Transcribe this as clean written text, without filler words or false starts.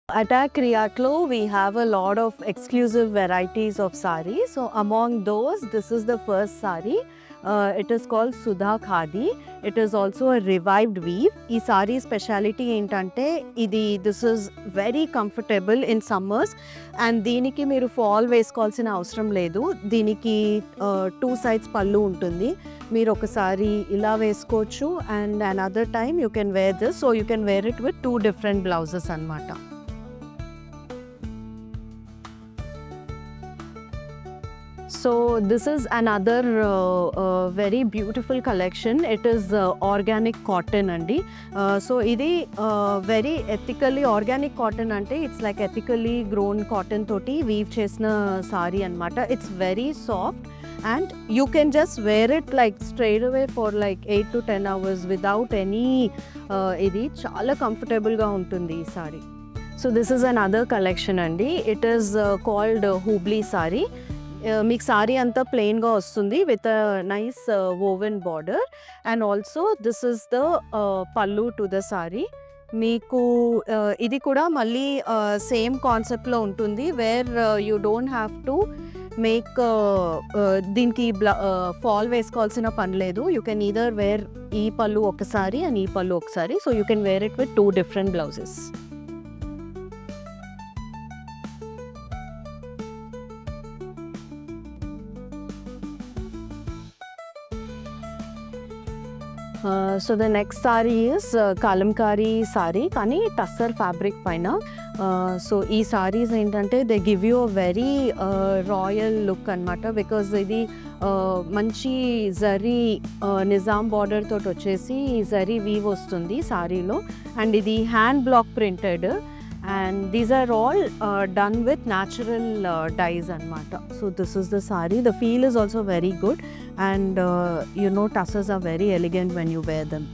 At Kriyatlo, we have a lot of exclusive varieties of sari. So among those, this is the first sari. It is called Sudha Khadi. It is also a revived weave. Ee sari speciality entante this is very comfortable in summers and దీనికి మీరు fall వేసుకోవాల్సిన అవసరం లేదు. దీనికి 2 sides పళ్ళు ఉంటుంది. మీరు ఒకసారి ఇలా వేసుకోవచ్చు and another time you can wear this. So you can wear it with 2 different blouses అన్నమాట. So this is another very beautiful collection. It is organic cotton andi. So idi very ethically organic cotton ante it's like ethically grown cotton toti weave chesina sari anamata. It's very soft and you can just wear it like straight away for like 8 to 10 hours without any idi chaala comfortable ga untundi ee sari. So this is another collection andi. It is called Hubli sari. మీకు sorry అంతా ప్లెయిన్గా వస్తుంది with nice woven border and also this is the పల్లు to the sorry. మీకు ఇది కూడా మళ్ళీ same కాన్సెప్ట్లో ఉంటుంది where you don't have to make దీనికి ఫాల్ వేసుకోవాల్సిన పని లేదు. యూ కెన్ ఈదర్ వేర్ ఈ పళ్ళు ఒకసారి అండ్ ఈ పళ్ళు ఒకసారి. So you can wear it with 2 different blouses. So the next saree is kalamkari saree కానీ టస్సర్ ఫ్యాబ్రిక్ పైన. సో ఈ సారీస్ ఏంటంటే they give you a very royal look అనమాట బికాజ్ ఇది మంచి జరీ నిజాం బార్డర్ తోటి వచ్చేసి జరీ వీవ్ వస్తుంది సారీలో అండ్ ఇది hand block printed and these are all done with natural dyes anamata. So this is the saree. The feel is also very good and you know tassels are very elegant when you wear them.